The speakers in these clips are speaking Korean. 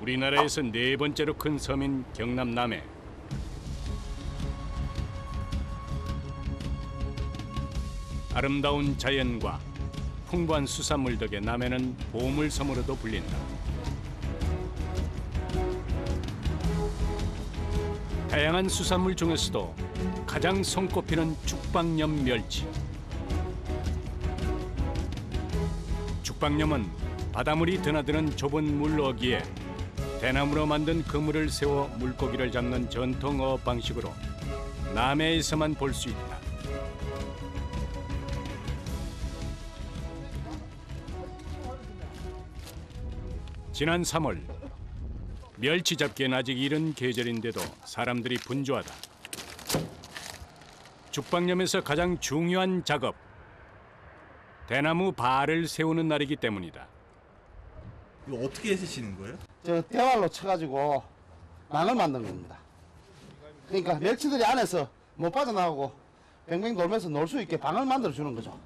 우리나라에서 네 번째로 큰 섬인 경남 남해. 아름다운 자연과 풍부한 수산물 덕에 남해는 보물섬으로도 불린다. 다양한 수산물 중에서도 가장 손꼽히는 죽방염 멸치. 죽방염은 바닷물이 드나드는 좁은 물어기에 대나무로 만든 그물을 세워 물고기를 잡는 전통 어업 방식으로 남해에서만 볼 수 있다. 지난 3월, 멸치 잡기엔 아직 이른 계절인데도 사람들이 분주하다. 죽방염에서 가장 중요한 작업, 대나무 발을 세우는 날이기 때문이다. 이거 어떻게 해주시는 거예요? 저 대활로 쳐가지고 망을 만든 겁니다. 그러니까 멸치들이 안에서 못 빠져나가고 뱅뱅 돌면서 놀 수 있게 방을 만들어 주는 거죠.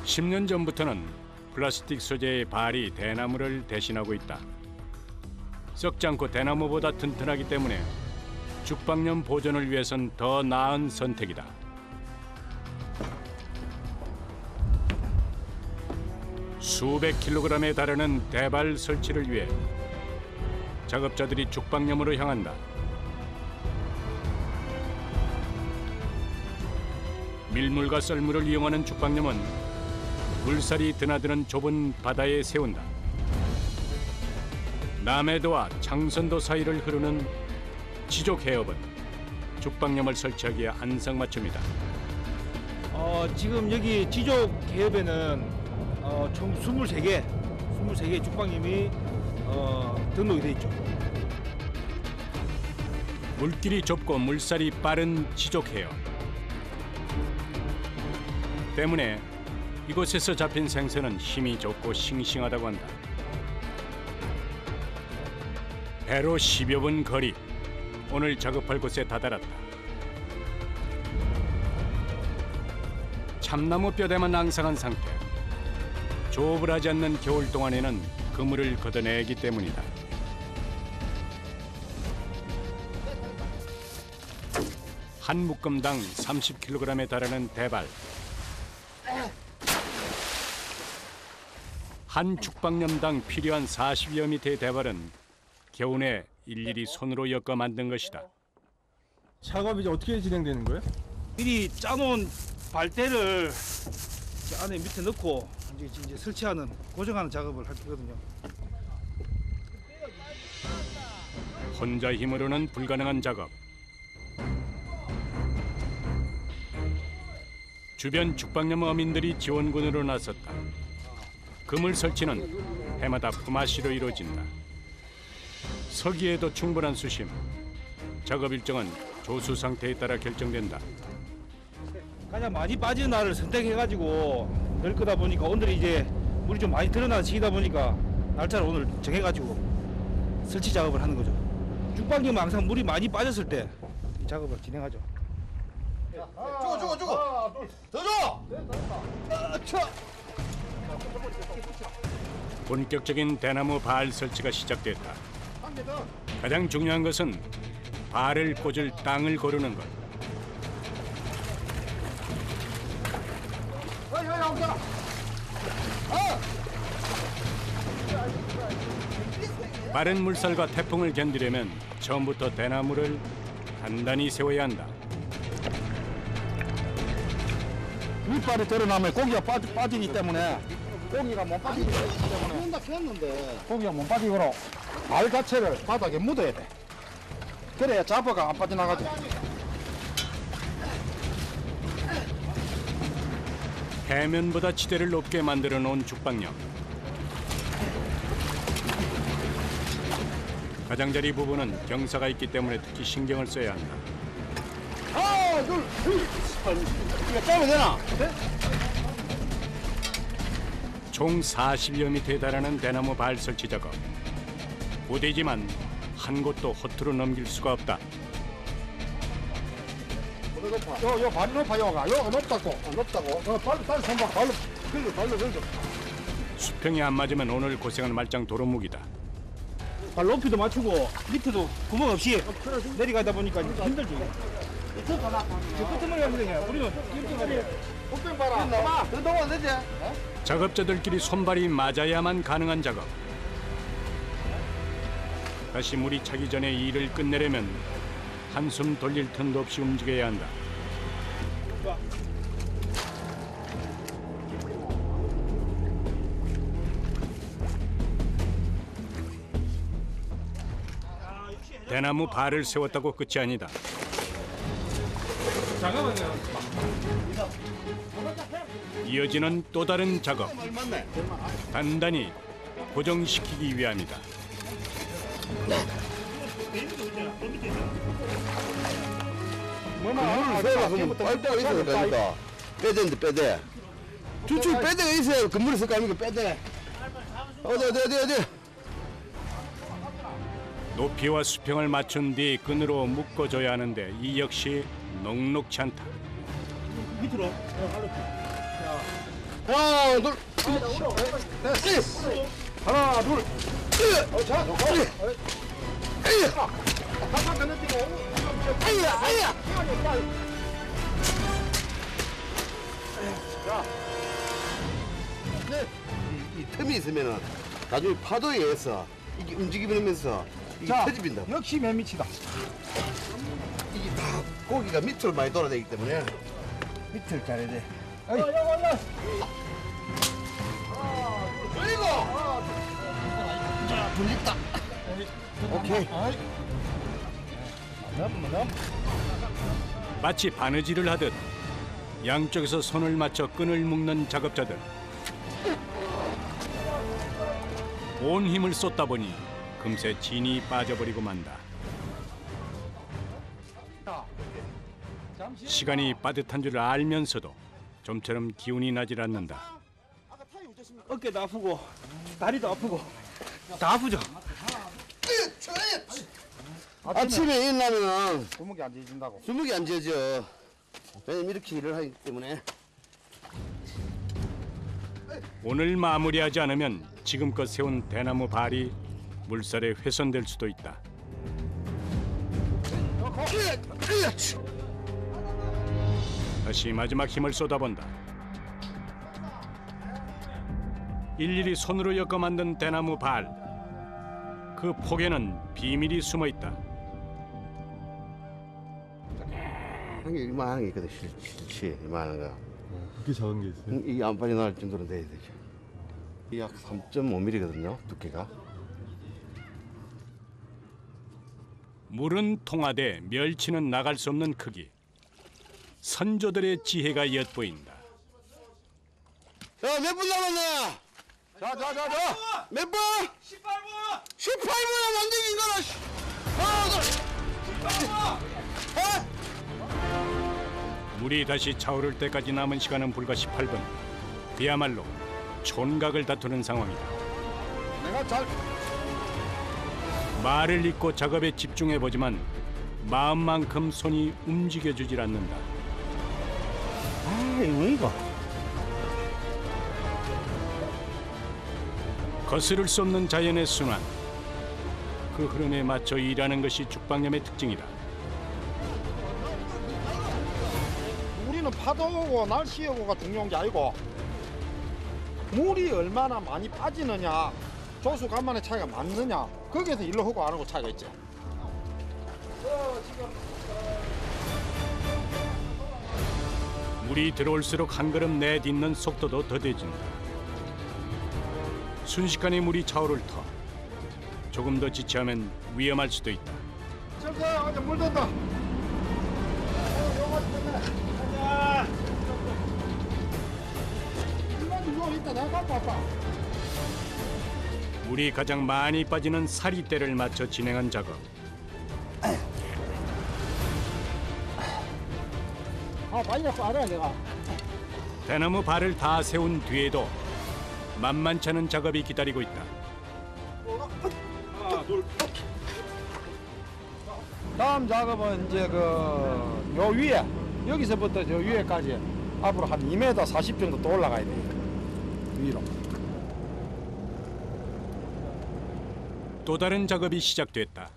10년 전부터는 플라스틱 소재의 발이 대나무를 대신하고 있다. 썩지 않고 대나무보다 튼튼하기 때문에 죽방염 보존을 위해선 더 나은 선택이다. 수백 킬로그램에 달하는 대발 설치를 위해 작업자들이 죽방염으로 향한다. 밀물과 썰물을 이용하는 죽방염은 물살이 드나드는 좁은 바다에 세운다. 남해도와 창선도 사이를 흐르는 지족 해협은 죽방염을 설치하기에 안성맞춤이다. 지금 여기 지족 해협에는 총 23개 죽방염이 등록이 돼 있죠. 물길이 좁고 물살이 빠른 지족 해협 때문에 이곳에서 잡힌 생선은 힘이 좋고 싱싱하다고 한다. 배로 10여 분 거리, 오늘 작업할 곳에 다다랐다. 참나무 뼈대만 앙상한 상태. 조업을 하지 않는 겨울 동안에는 그물을 걷어내기 때문이다. 한 묶음당 30kg에 달하는 대발. 한 죽방염당 필요한 40여 미터의 대발은 겨우내 일일이 손으로 엮어 만든 것이다. 작업이 이제 어떻게 진행되는 거예요? 미리 짜놓은 발대를 안에 밑에 넣고 이제 설치하는 고정하는 작업을 할 거거든요. 혼자 힘으로는 불가능한 작업. 주변 죽방염 어민들이 지원군으로 나섰다. 그물 설치는 해마다 품앗이로 이루어진다. 서기에도 충분한 수심. 작업 일정은 조수 상태에 따라 결정된다. 가장 많이 빠지는 날을 선택해가지고 넣을 거다 보니까 오늘 이제 물이 좀 많이 드러나는 시기다 보니까 날짜를 오늘 정해가지고 설치 작업을 하는 거죠. 죽방염은 항상 물이 많이 빠졌을 때 이 작업을 진행하죠. 줘! 더 줘! 본격적인 대나무 발 설치가 시작됐다. 가장 중요한 것은 발을 꽂을 땅을 고르는 것. 빠른 물살과 태풍을 견디려면 처음부터 대나무를 단단히 세워야 한다. 윗발이 드러나면 고기가 빠지기 때문에 고기가 못 빠지기 때문에 고기가 못 빠지도록 발 자체를 바닥에 묻어야 돼. 그래야 잡어가 안 빠져나가지. 해면보다 지대를 높게 만들어 놓은 죽방염. 가장자리 부분은 경사가 있기 때문에 특히 신경을 써야 한다. 하나, 둘, 이거 짜면 되나? 총 40여 미터에 달하는 대나무 발 설치 작업. 부대지만 한 곳도 허투루 넘길 수가 없다. 요 발이 높아, 요가. 요가 높다고. 높다고? 발로 손박, 발로 들려. 수평이 안 맞으면 오늘 고생은 말짱 도루묵이다. 발 높이도 맞추고 밑에도 구멍 없이 내려가다 보니까 힘들죠. 저 끝머리 하면 되냐? 우리는 이렇게 꽃병 봐라. 봐봐. 그동안 되지? 작업자들끼리 손발이 맞아야만 가능한 작업. 다시 물이 차기 전에 일을 끝내려면 한숨 돌릴 틈도 없이 움직여야 한다. 대나무 발을 세웠다고 끝이 아니다. 잠깐만요. 이어지는 또 다른 작업. 단단히 고정시키기 위함이다. 뭐만 세워면 빨대가 있어야 되니까 빼대인데 빼대 주축 빼대가 있어야 건물이 쓸 거 아닙니까 빼대 어디 높이와 수평을 맞춘 뒤 끈으로 묶어줘야 하는데 이 역시 녹록치 않다. 밑으로. 하나 둘 하나, 둘. 아야 이 틈이 있으면은 나중에 파도에 의해서 이게 움직이면서 이게 자, 터집니다 역시 맨 밑이다. 이게 다 고기가 밑으로 많이 돌아다니기 때문에 밑을 잘해야 돼. 오케이 마치 바느질을 하듯 양쪽에서 손을 맞춰 끈을 묶는 작업자들. 온 힘을 쏟다 보니 금세 진이 빠져버리고 만다. 시간이 빠듯한 줄 알면서도 좀처럼 기운이 나질 않는다. 어깨도 아프고 다리도 아프고 다 아프죠. 아침에 일어나면은 구멍이 안 지진다고. 주먹이 안 져져 왜냐면 이렇게 일을 하기 때문에 오늘 마무리하지 않으면 지금껏 세운 대나무 발이 물살에 훼손될 수도 있다. 다시 마지막 힘을 쏟아본다. 일일이 손으로 엮어 만든 대나무 발. 그 폭에는 비밀이 숨어 있다. 한 게 이만한 게 있거든 실치 이만한 거 그렇게 작은 게 있어요? 이게 안 빠져나갈 정도로 돼야 되죠 이게 약 3.5mm거든요 두께가 물은 통하되 멸치는 나갈 수 없는 크기. 선조들의 지혜가 엿보인다. 자 몇 분 남았나 자. 몇 분? 18분 18분 만들긴 거라 하나 둘 물이 다시 차오를 때까지 남은 시간은 불과 18분. 그야말로 촌각을 다투는 상황이다. 내가 잘. 말을 잇고 작업에 집중해보지만 마음만큼 손이 움직여주질 않는다. 아 이거 이거 거스를 수 없는 자연의 순환. 그 흐름에 맞춰 일하는 것이 죽방염의 특징이다. 우리는 파도고 날씨고가 중요한 게 아니고 물이 얼마나 많이 빠지느냐, 조수 간만의 차이가 많느냐, 거기에서 일로 하고 안 하고 차이가 있지. 물이 들어올수록 한 걸음 내딛는 속도도 더뎌진다. 순식간에 물이 차오를 터. 조금 더 지체하면 위험할 수도 있다. 저거 이제 물 든다. 이거 있다. 내가 갖고 왔다. 물이 가장 많이 빠지는 사리대를 맞춰 진행한 작업. 빨리 갖고 와라 내가. 대나무 발을 다 세운 뒤에도 만만치 않은 작업이 기다리고 있다. 다음 작업은 이제 요 위에, 여기서부터 저 위에까지 앞으로 한 2m 40 정도 또 올라가야 돼. 위로. 또 다른 작업이 시작됐다.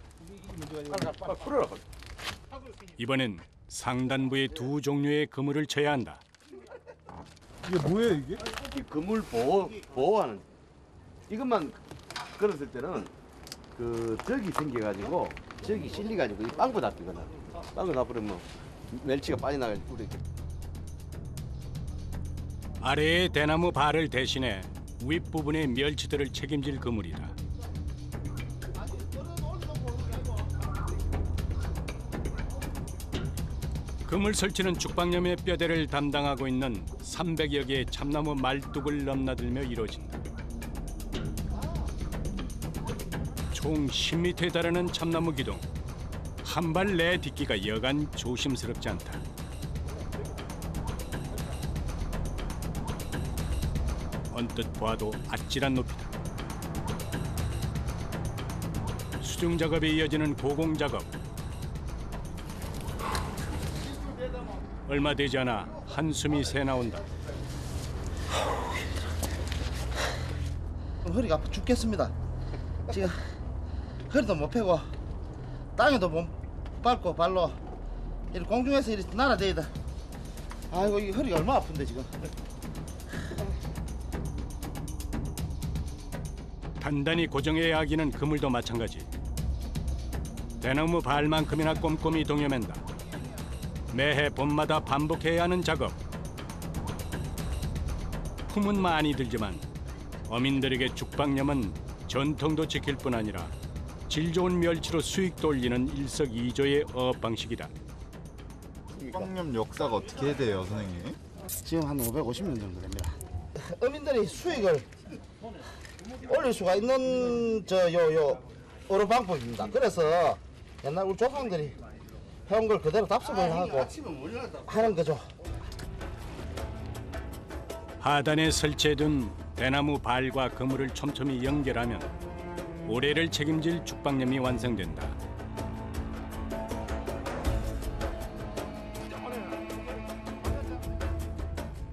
이번엔 상단부에 두 종류의 그물을 쳐야 한다. 이게 뭐예요 이게? 이 그물 보호하는 이것만 걸었을 때는 그 적이 생겨가지고 적이 실려가지고 이 빵구 잡히거나 빵구 잡으면 멸치가 빠져나가지고 이렇게. 아래의 대나무 발을 대신해 윗부분의 멸치들을 책임질 그물이다. 그물 설치는 죽방염의 뼈대를 담당하고 있는 300여 개의 참나무 말뚝을 넘나들며 이루어진다. 총 10m에 달하는 참나무 기둥. 한 발 내딛기가 여간 조심스럽지 않다. 언뜻 봐도 아찔한 높이다. 수중 작업에 이어지는 고공 작업. 얼마 되지 않아 한숨이 새 나온다. 허리가 아파 죽겠습니다. 지금 허리도 못 펴고 땅에도 못 밟고 발로 이렇게 공중에서 이렇게 날아다니다. 아이고 이 허리가 얼마나 아픈데 지금. 단단히 고정해야 하기는 그물도 마찬가지. 대나무 발만큼이나 꼼꼼히 동여맨다. 매해 봄마다 반복해야 하는 작업. 품은 많이 들지만 어민들에게 죽방염은 전통도 지킬 뿐 아니라 질 좋은 멸치로 수익도 올리는 일석이조의 어업 방식이다. 죽방염 역사가 어떻게 돼요, 선생님? 지금 한 550년 정도 됩니다. 어민들이 수익을 올릴 수가 있는 요 어로 방법입니다. 그래서 옛날 우리 조상들이 해온 걸 그대로 답습을 하고 하는 거죠. 하단에 설치해둔 대나무 발과 그물을 촘촘히 연결하면 올해를 책임질 죽방염이 완성된다.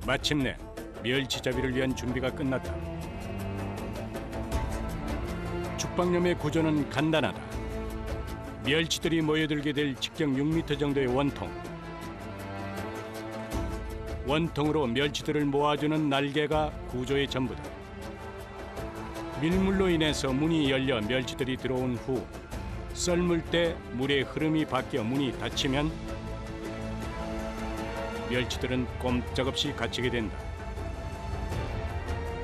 마침내 멸치잡이를 위한 준비가 끝났다. 죽방염의 구조는 간단하다. 멸치들이 모여들게 될 직경 6m 정도의 원통. 원통으로 멸치들을 모아주는 날개가 구조의 전부다. 밀물로 인해서 문이 열려 멸치들이 들어온 후 썰물 때 물의 흐름이 바뀌어 문이 닫히면 멸치들은 꼼짝없이 갇히게 된다.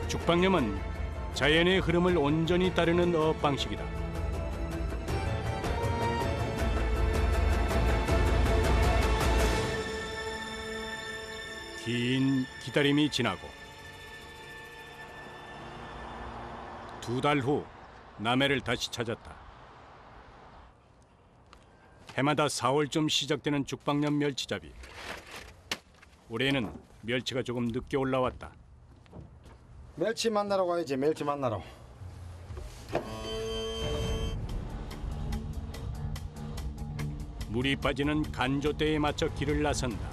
죽방염은 자연의 흐름을 온전히 따르는 어업 방식이다. 긴 기다림이 지나고 2달 후 남해를 다시 찾았다. 해마다 4월쯤 시작되는 죽방염 멸치잡이. 올해는 멸치가 조금 늦게 올라왔다. 멸치 만나러 가야지. 멸치 만나러. 물이 빠지는 간조대에 맞춰 길을 나선다.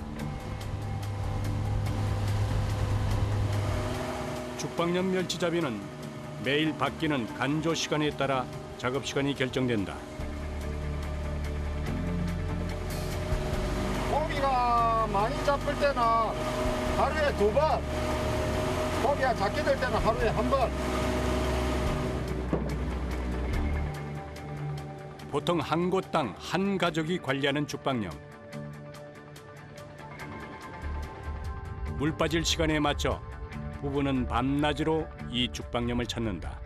죽방염 멸치잡이는 매일 바뀌는 간조 시간에 따라 작업 시간이 결정된다. 고기가 많이 잡힐 때는 하루에 2번, 고기가 작게 될 때는 하루에 1번. 보통 한 곳당 한 가족이 관리하는 죽방염. 물 빠질 시간에 맞춰 부부는 밤낮으로 이 죽방염을 찾는다.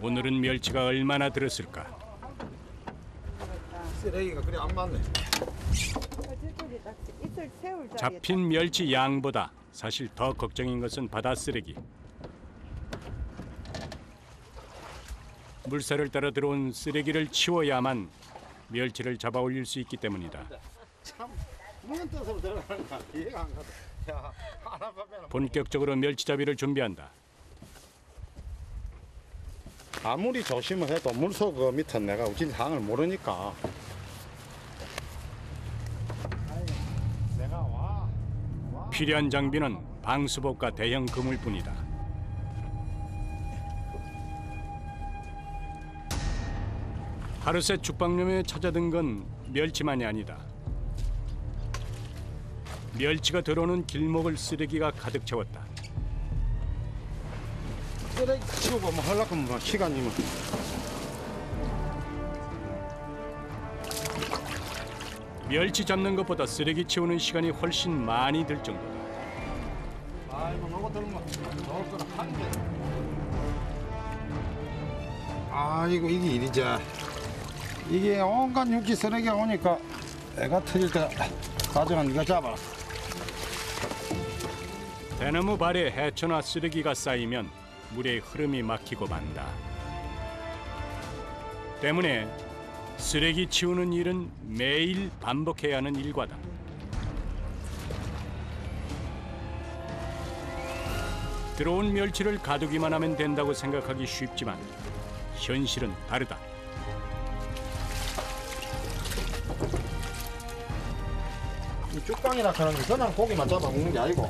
오늘은 멸치가 얼마나 들었을까? 쓰레기가 그래 안 맞네. 잡힌 멸치 양보다 사실 더 걱정인 것은 바다 쓰레기. 물살을 따라 들어온 쓰레기를 치워야만 멸치를 잡아 올릴 수 있기 때문이다. 참 무슨 뜻으로 들어가는가 이해가 안 가다. 야, 하나 보면 본격적으로 멸치잡이를 준비한다. 아무리 조심을 해도 물속 그 밑은 내가 우진 상을 모르니까. 필요한 장비는 방수복과 대형 그물뿐이다. 하루새 죽방염에 찾아든 건 멸치만이 아니다. 멸치가 들어오는 길목을 쓰레기가 가득 채웠다. 쓰레기 치우고 뭐 하려고 뭐 시간이면. 멸치 잡는 것보다 쓰레기 치우는 시간이 훨씬 많이 들 정도다. 아이고 요거 들면 저거는 한 개. 아이고 이게 일이지. 이게 온갖 육지 쓰레기가 오니까 애가 터질 때 가져간 이거 잡아. 대나무 발에 해초나 쓰레기가 쌓이면 물의 흐름이 막히고 만다. 때문에 쓰레기 치우는 일은 매일 반복해야 하는 일과다. 들어온 멸치를 가두기만 하면 된다고 생각하기 쉽지만 현실은 다르다. 이 죽방이라 하는 게 그냥 고기만 잡아 먹는 게 아니고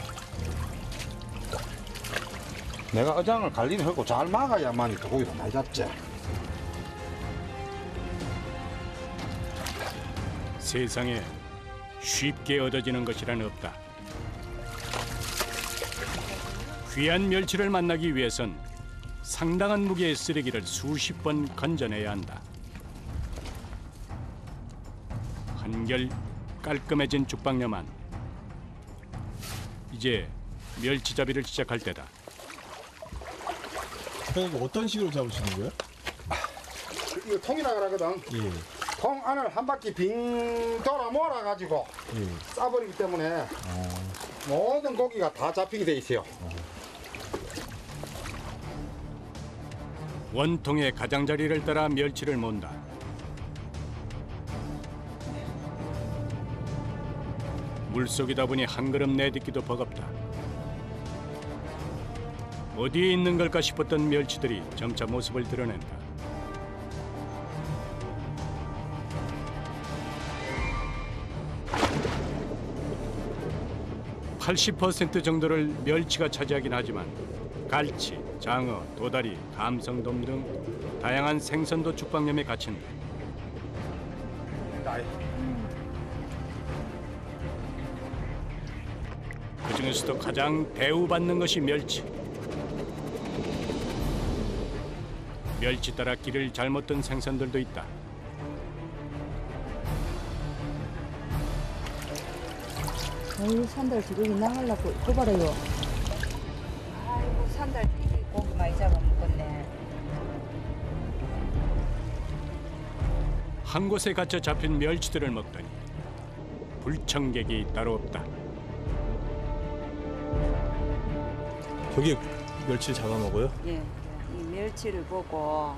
내가 어장을 관리를 하고 잘 막아야만 또 고기도 많이 잡지. 세상에 쉽게 얻어지는 것이란 없다. 귀한 멸치를 만나기 위해선 상당한 무게의 쓰레기를 수십 번 건져내야 한다. 한결 깔끔해진 죽방염만 이제 멸치잡이를 시작할 때다. 이거 어떤 식으로 잡으시는 거예요? 이거 통이라 그러거든. 예. 통 안을 한 바퀴 빙 돌아 몰아가지고 싸버리기 때문에 모든 고기가 다 잡히게 돼 있어요. 원통의 가장자리를 따라 멸치를 몬다. 물속이다 보니 한 걸음 내딛기도 버겁다. 어디에 있는 걸까 싶었던 멸치들이 점차 모습을 드러낸다. (80% 정도를 멸치가 차지하긴 하지만 갈치, 장어, 도다리, 감성돔 등 다양한 생선도 죽방염에 갇힌다. 그 중에서도 가장 대우받는 것이 멸치. 멸치 따라 길을 잘못 든 생선들도 있다. 아이고 산달 지르기 나가려고 이거 봐라요. 아이고 산달 지르기 고기 많이 잡아먹었네. 한 곳에 갇혀 잡힌 멸치들을 먹더니 불청객이 따로 없다. 저기 멸치 잡아먹어요? 예, 이 멸치를 보고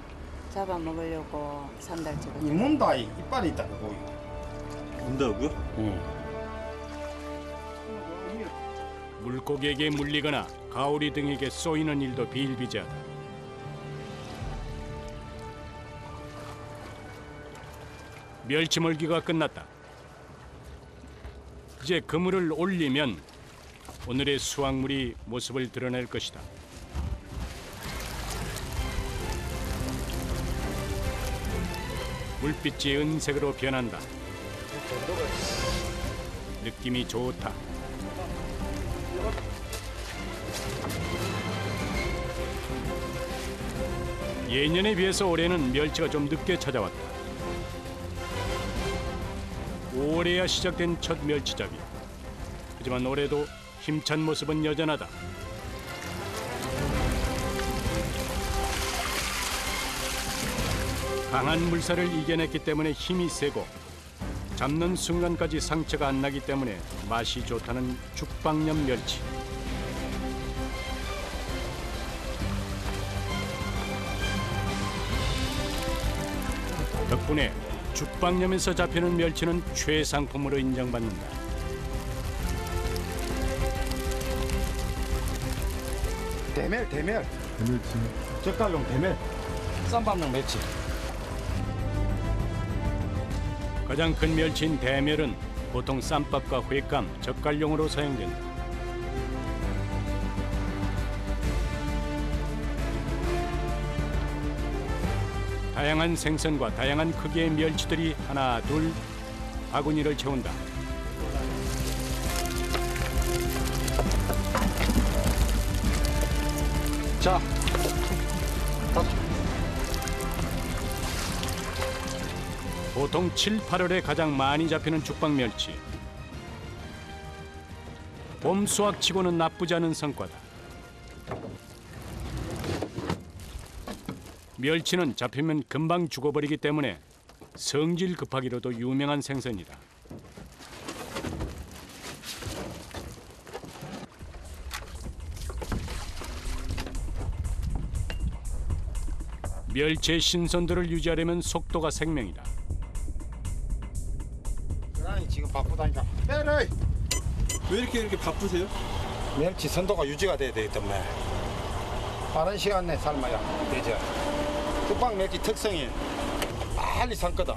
잡아먹으려고 산달 지르기. 이 문다 이빨이 있다 고기. 문다고요? 물고기에게 물리거나 가오리 등에게 쏘이는 일도 비일비재하다. 멸치 멀기가 끝났다. 이제 그물을 올리면 오늘의 수확물이 모습을 드러낼 것이다. 물빛이 은색으로 변한다. 느낌이 좋다. 예년에 비해서 올해는 멸치가 좀 늦게 찾아왔다. 5월에야 시작된 첫 멸치잡이. 하지만 올해도 힘찬 모습은 여전하다. 강한 물살을 이겨냈기 때문에 힘이 세고 잡는 순간까지 상처가 안 나기 때문에 맛이 좋다는 죽방염 멸치. 덕분에 죽방염에서 잡히는 멸치는 최상품으로 인정받는다. 대멸 멸치. 젓갈용 대멸 쌈밥용 멸치. 가장 큰 멸치인 대멸은 보통 쌈밥과 횟감, 젓갈용으로 사용된다. 다양한 생선과 다양한 크기의 멸치들이 하나 둘 바구니를 채운다. 자, 보통 7, 8월에 가장 많이 잡히는 죽방 멸치. 봄 수확치고는 나쁘지 않은 성과다. 멸치는 잡히면 금방 죽어버리기 때문에 성질 급하기로도 유명한 생선이다. 멸치의 신선도를 유지하려면 속도가 생명이다. 아니 지금 바쁘다니까. 빼라. 왜 이렇게 바쁘세요? 멸치 선도가 유지가 돼야 되기 때문에 빠른 시간 내에 삶아야 되죠. 죽방 멸치 특성이 빨리 삶거든.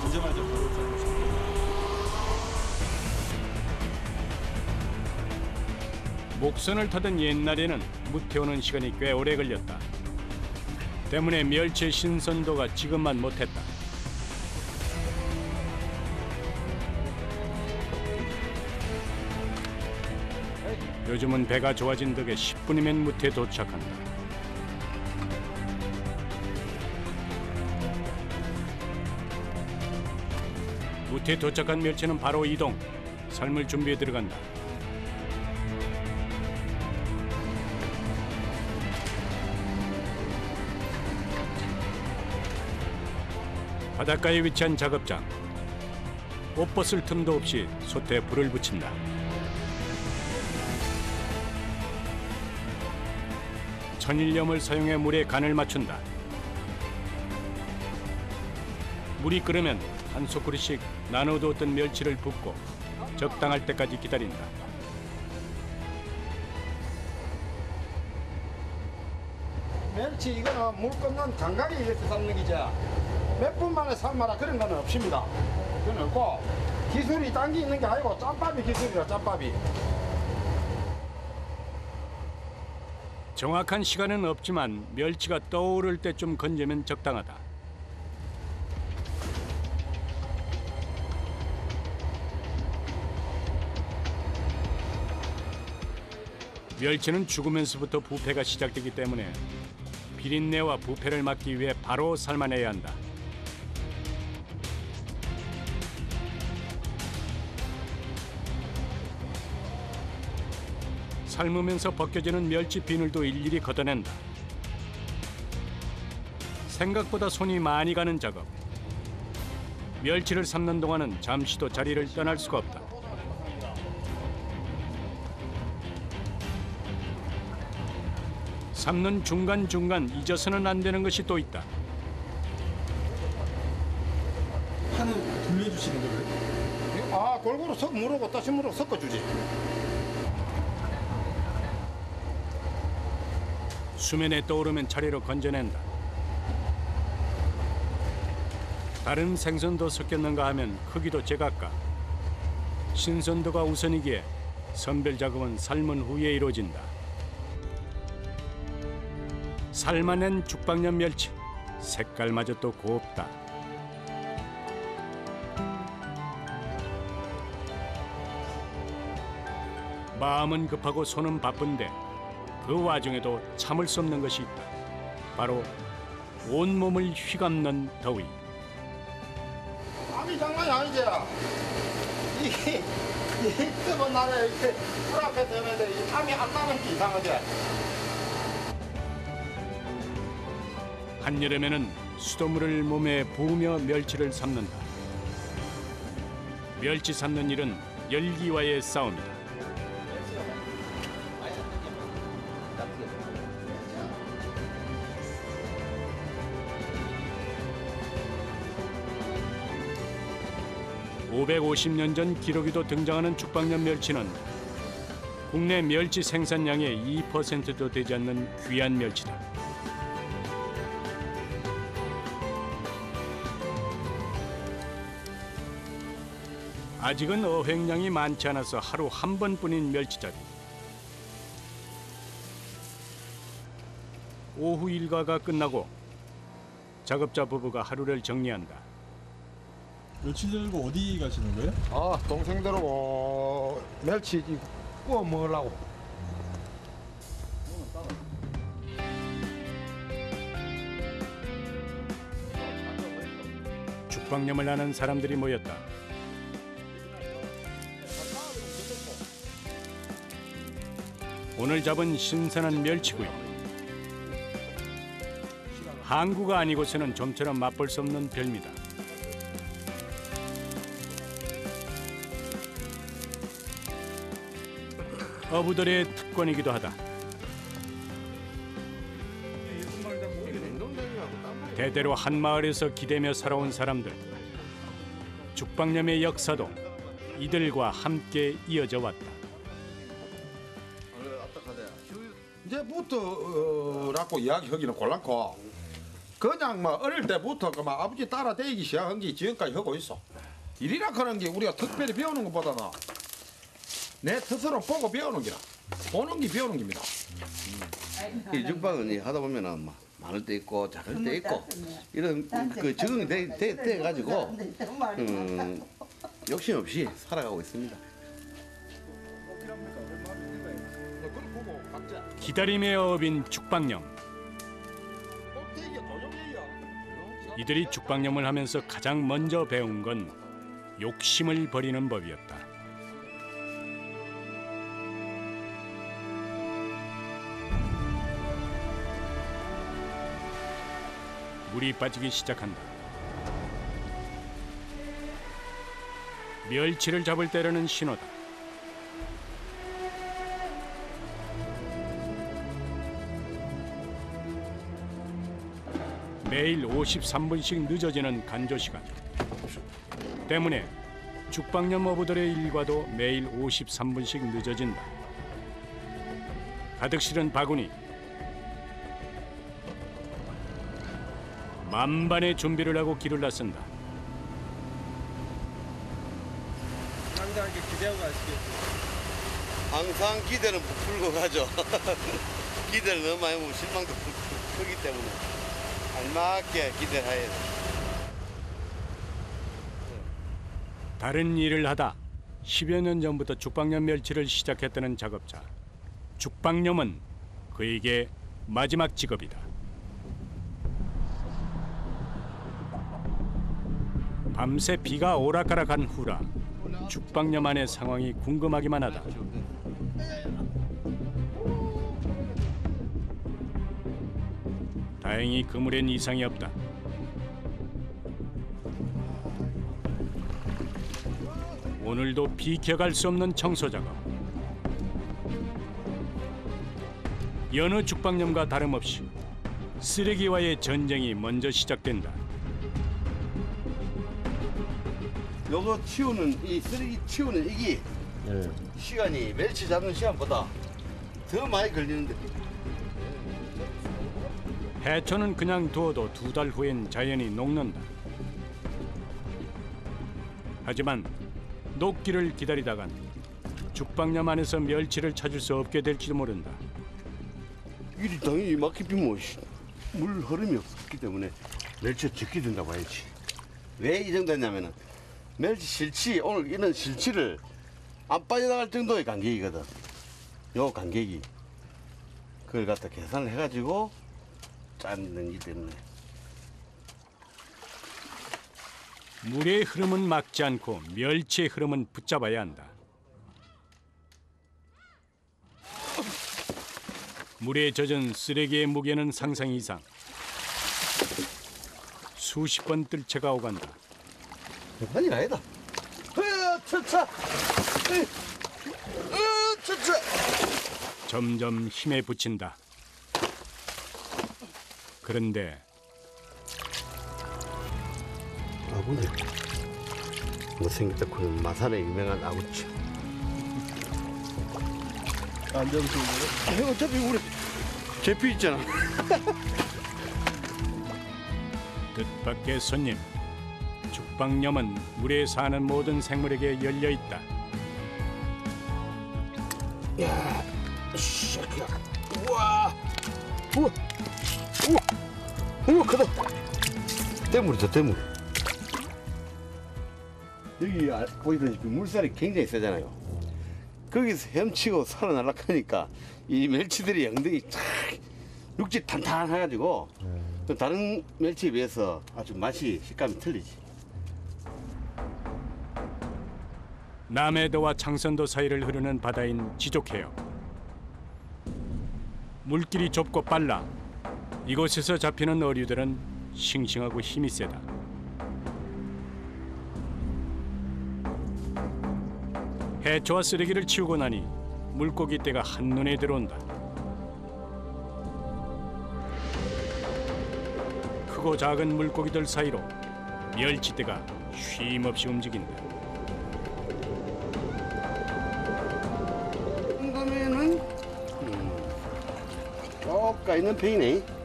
언제마저 바로 삶으시는 거예요? 목선을 타던 옛날에는 무태우는 시간이 꽤 오래 걸렸다. 때문에 멸치의 신선도가 지금만 못했다. 요즘은 배가 좋아진 덕에 10분이면 무태에 도착한다. 무태에 도착한 멸치는 바로 이동. 삶을 준비해 들어간다. 바닷가에 위치한 작업장. 옷 벗을 틈도 없이 솥에 불을 붙인다. 천일염을 사용해 물에 간을 맞춘다. 물이 끓으면 한 소쿠리씩 나눠두었던 멸치를 붓고 적당할 때까지 기다린다. 멸치 이거는 물 끓는 감각에 의해서 삶는 기죠. 몇 분 만에 삶아라 그런 거는 없습니다. 그건 없고 기술이 딴 게 있는 게 아니고 짬밥이 기술이라 짬밥이. 정확한 시간은 없지만 멸치가 떠오를 때쯤 건지면 적당하다. 멸치는 죽으면서부터 부패가 시작되기 때문에 비린내와 부패를 막기 위해 바로 삶아내야 한다. 삶으면서 벗겨지는 멸치 비늘도 일일이 걷어낸다. 생각보다 손이 많이 가는 작업. 멸치를 삶는 동안은 잠시도 자리를 떠날 수가 없다. 삶는 중간중간 잊어서는 안 되는 것이 또 있다. 판을 돌려주시는 거예요? 아 골고루 물하고 따심으로 섞어주지. 수면에 떠오르면 차례로 건져낸다. 다른 생선도 섞였는가 하면 크기도 제각각. 신선도가 우선이기에 선별 작업은 삶은 후에 이루어진다. 삶아낸 죽방염 멸치, 색깔마저 또 곱다. 마음은 급하고 손은 바쁜데 그 와중에도 참을 수 없는 것이 있다. 바로 온몸을 휘감는 더위. 땀이 장난이 아니지. 이 뜨거운 날에 이렇게 불 앞에 서는데 이 땀이 안 나는 게 이상하지. 한여름에는 수돗물을 몸에 부으며 멸치를 삶는다. 멸치 삶는 일은 열기와의 싸움이다. (550년) 전 기록에도 등장하는 죽방염 멸치는 국내 멸치 생산량의 2%도 되지 않는 귀한 멸치다. 아직은 어획량이 많지 않아서 하루 한 번뿐인 멸치잡이. 오후 일과가 끝나고 작업자 부부가 하루를 정리한다. 멸치 들고 어디 가시는 거예요? 아, 동생들하고 멸치 구워 먹으려고. 죽방염을 하는 사람들이 모였다. 오늘 잡은 신선한 멸치구이. 항구가 아니고서는 좀처럼 맛볼 수 없는 별미다. 어부들의 특권이기도 하다. 대대로 한 마을에서 기대며 살아온 사람들. 죽방염의 역사도 이들과 함께 이어져 왔다. 이제부터라고 이야기하기는 곤란고 그냥 막 어릴 때부터 막 아버지 따라 다니기 시작한 게 지금까지 하고 있어. 일이라 하는 게 우리가 특별히 배우는 것보다는 내 스스로 보고 배우는 기라. 보는 게 배우는 겁니다. 이 죽방은 하다 보면은 많을 때 있고 작을 때 있고 이런 그 적응이 돼 가지고 욕심 없이 살아가고 있습니다. 기다림의 어업인 죽방염. 이들이 죽방염을 하면서 가장 먼저 배운 건 욕심을 버리는 법이었다. 물이 빠지기 시작한다. 멸치를 잡을 때라는 신호다. 매일 53분씩 늦어지는 간조 시간 때문에 죽방염 어부들의 일과도 매일 53분씩 늦어진다. 가득 실은 바구니, 만반의 준비를 하고 길을 나선다. 항상 이렇게 기대하고 가시겠죠? 항상 기대는 부풀고 가죠. 기대를 너무 많이 하면 실망도 크기 때문에 알맞게 기대를 해야 돼. 다른 일을 하다 10여 년 전부터 죽방염 멸치를 시작했다는 작업자. 죽방염은 그에게 마지막 직업이다. 밤새 비가 오락가락한 후라 죽방염 안의 상황이 궁금하기만 하다. 다행히 그물엔 이상이 없다. 오늘도 비켜갈 수 없는 청소 작업. 여느 죽방염과 다름없이 쓰레기와의 전쟁이 먼저 시작된다. 요거 치우는 이 쓰레기 치우는 이게 시간이 멸치 잡는 시간보다 더 많이 걸리는데. 해초는 그냥 두어도 2달 후엔 자연히 녹는다. 하지만 녹기를 기다리다간 죽방염 안에서 멸치를 찾을 수 없게 될지도 모른다. 일이 당연히 막히면 물 흐름이 없기 때문에 멸치가 적게 된다고 봐야지. 왜 이 정도 했냐면은 멸치 실치, 오늘 이런 실치를 안 빠져나갈 정도의 간격이거든. 요 간격이. 그걸 갖다 계산을 해가지고 짜는 이 때문에. 물의 흐름은 막지 않고 멸치의 흐름은 붙잡아야 한다. 물에 젖은 쓰레기의 무게는 상상 이상. 수십 번 뜰채가 오간다. 아니 아니다. 차차. 차차. 점점 힘에 붙인다. 그런데 아버님, 못생겼다 그는 마산의 유명한 아구치. 안 잡으시는 거예요? 어차피 우리 제피 있잖아. 뜻밖의 손님. 죽방염은 물에 사는 모든 생물에게 열려 있다. 야, 우와, 우와, 우와, 우와, 크다. 대물이죠, 대물. 여기 보시다시피 물살이 굉장히 세잖아요. 거기서 헤엄치고 살아날락하니까 이 멸치들이 엉덩이 쫙 육질 탄탄해가지고 또 다른 멸치에 비해서 아주 맛이 식감이 틀리지. 남해도와 창선도 사이를 흐르는 바다인 지족해역. 물길이 좁고 빨라 이곳에서 잡히는 어류들은 싱싱하고 힘이 세다. 해초와 쓰레기를 치우고 나니 물고기 떼가 한눈에 들어온다. 크고 작은 물고기들 사이로 멸치떼가 쉼없이 움직인다. 정도면은 쪼까 있는 편이네.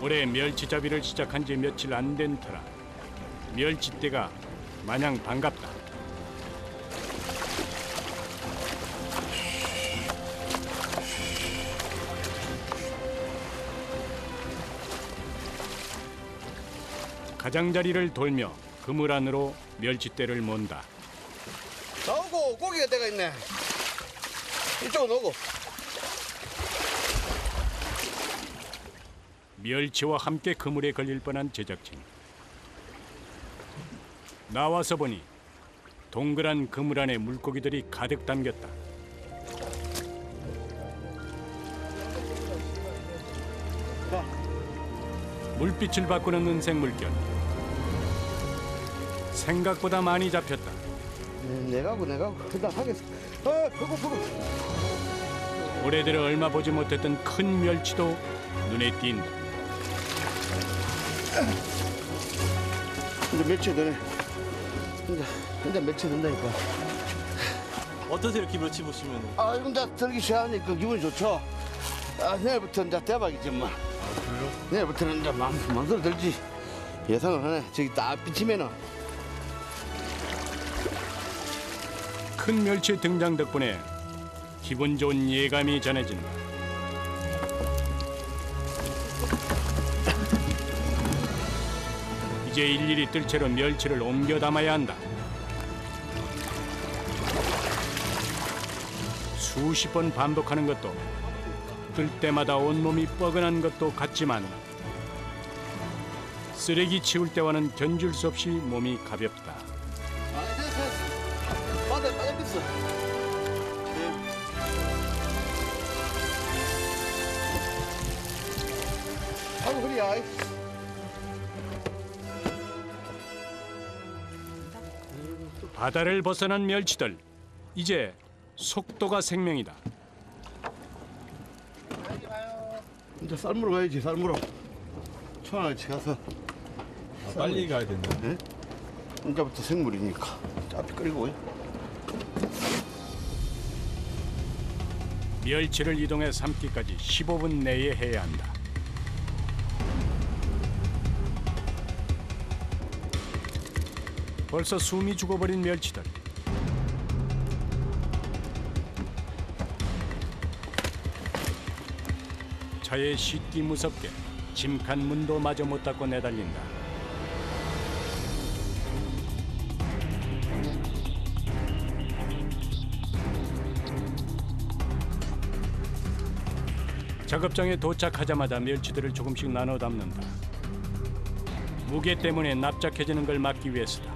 올해 멸치잡이를 시작한 지 며칠 안 된 터라 멸치떼가 마냥 반갑다. 가장자리를 돌며 그물 안으로 멸치떼를 몬다. 나오고 고기가 때가 있네. 이쪽으로 오고. 멸치와 함께 그물에 걸릴 뻔한 제작진. 나와서 보니 동그란 그물 안에 물고기들이 가득 담겼다. 물빛을 바꾸는 은색 물결. 생각보다 많이 잡혔다. 내가고 일단 하겠어. 그거. 올해 들어 얼마 보지 못했던 큰 멸치도 눈에 띈다. 이제 멸치 되네. 이제 멸치 된다니까. 어떠세요 이렇게 멸치 보시면? 아, 이제 들기 시작하니까 기분이 좋죠. 아, 내일부터 이제 대박이지 뭐. 그래요? 내일부터는 이제 마음대로 들지. 예상을 하네. 저기 딱 비치면은. 큰 멸치 등장 덕분에 기분 좋은 예감이 전해진다. 이제 일일이 뜰채로 멸치를 옮겨 담아야 한다. 수십 번 반복하는 것도 뜰 때마다 온몸이 뻐근한 것도 같지만 쓰레기 치울 때와는 견줄 수 없이 몸이 가볍다. 바다에 빠져있어. 아이고, 그래야. 바다를 벗어난 멸치들, 이제 속도가 생명이다. 이제 쌀물어 가야지, 쌀물어. 천원어치 가서. 빨리 가야 된다. 네? 이제부터 생물이니까. 앞에 끓이고. 멸치를 이동해 삶기까지 15분 내에 해야 한다. 벌써 숨이 죽어버린 멸치들. 차에 씻기 무섭게 짐칸 문도 마저 못 닫고 내달린다. 작업장에 도착하자마자 멸치들을 조금씩 나눠 담는다. 무게 때문에 납작해지는 걸 막기 위해서다.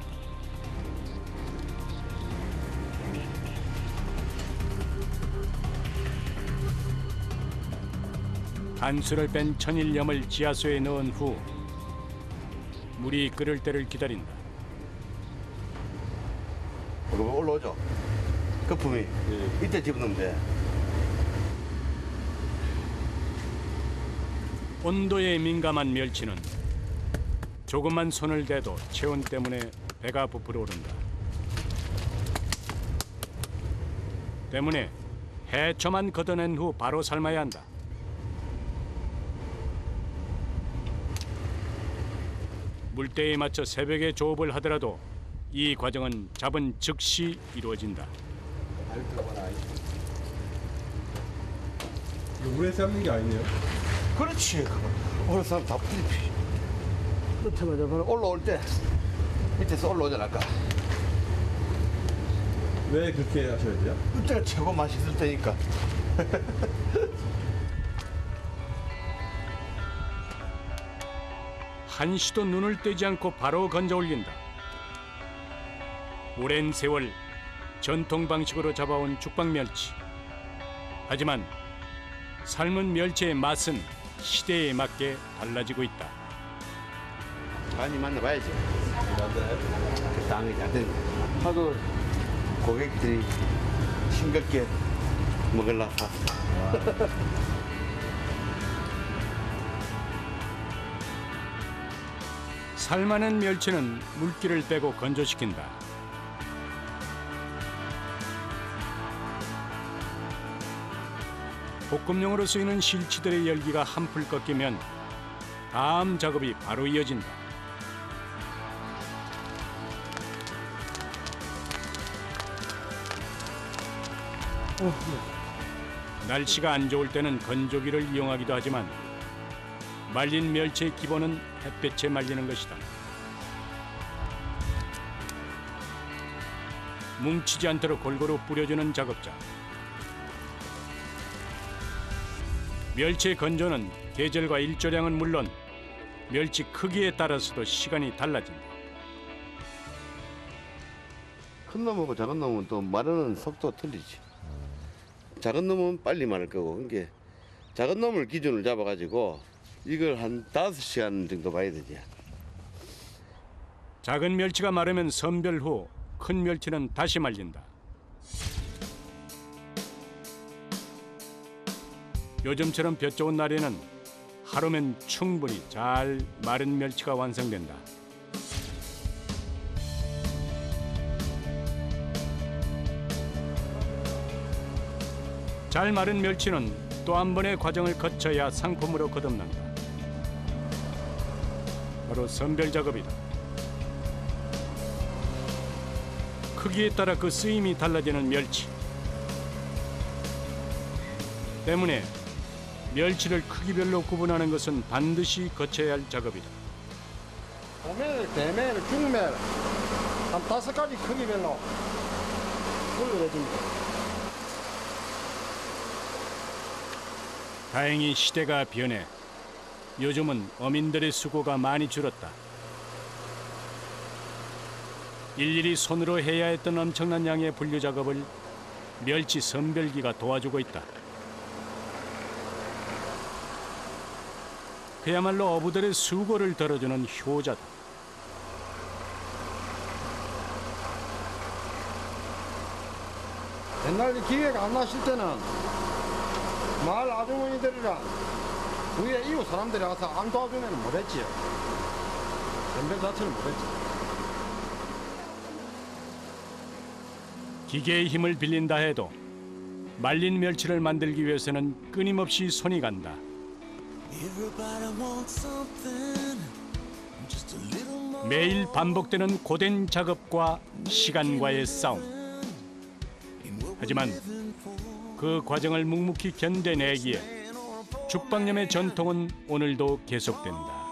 한수를 뺀 천일염을 지하수에 넣은 후 물이 끓을 때를 기다린다. 올라오죠? 거품이. 이때 집어넣으면 돼. 온도에 민감한 멸치는 조금만 손을 대도 체온 때문에 배가 부풀어 오른다. 때문에 해초만 걷어낸 후 바로 삶아야 한다. 물때에 맞춰 새벽에 조업을 하더라도 이 과정은 잡은 즉시 이루어진다. 이거 물에 삶는 게 아니네요. 그렇지. 어느 사람 다 풀잎이. 끝에만 잡아 올라올 때 밑에서 올라오잖아 아까. 왜 그렇게 하셔야 돼요? 그때가 최고 맛있을 때니까. 한시도 눈을 떼지 않고 바로 건져 올린다. 오랜 세월 전통 방식으로 잡아온 죽방멸치. 하지만 삶은 멸치의 맛은 시대에 맞게 달라지고 있다. 많이 만나봐야지. 그 땅이 안 되는 거야. 하도 고객들이 싱겁게 먹으려고 샀어. 살만한 멸치는 물기를 빼고 건조시킨다. 볶음용으로 쓰이는 실치들의 열기가 한풀 꺾이면 다음 작업이 바로 이어진다. 날씨가 안 좋을 때는 건조기를 이용하기도 하지만 말린 멸치의 기본은 햇볕에 말리는 것이다. 뭉치지 않도록 골고루 뿌려주는 작업자. 멸치의 건조는 계절과 일조량은 물론 멸치 크기에 따라서도 시간이 달라진다. 큰 놈하고 작은 놈은 또 마르는 속도가 틀리지. 작은 놈은 빨리 마를 거고, 그게 작은 놈을 기준을 잡아가지고 이걸 한 5시간 정도 봐야 되지. 작은 멸치가 마르면 선별 후 큰 멸치는 다시 말린다. 요즘처럼 볕 좋은 날에는 하루면 충분히 잘 마른 멸치가 완성된다. 잘 마른 멸치는 또 한 번의 과정을 거쳐야 상품으로 거듭난다. 바로 선별 작업이다. 크기에 따라 그 쓰임이 달라지는 멸치. 때문에 멸치를 크기별로 구분하는 것은 반드시 거쳐야 할 작업이다. 도멜, 대멜, 중멜 한 5가지 크기별로 분류해줍니다. 다행히 시대가 변해 요즘은 어민들의 수고가 많이 줄었다. 일일이 손으로 해야 했던 엄청난 양의 분류 작업을 멸치 선별기가 도와주고 있다. 그야말로 어부들의 수고를 덜어주는 효자다. 옛날 기회가 안 나실 때는 마을 아주머니들이랑 위에 이웃 사람들이 와서 안 도와주면 못했지요. 선별 자체를 못했지. 기계의 힘을 빌린다 해도 말린 멸치를 만들기 위해서는 끊임없이 손이 간다. 매일 반복되는 고된 작업과 시간과의 싸움. 하지만 그 과정을 묵묵히 견뎌내기에 죽방염의 전통은 오늘도 계속된다.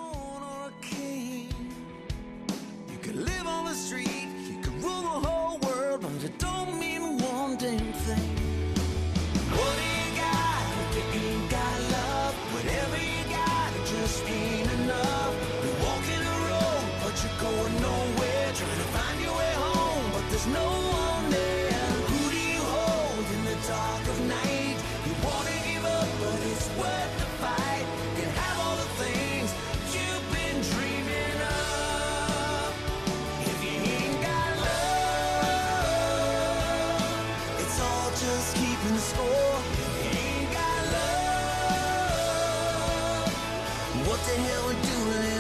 What the hell we doing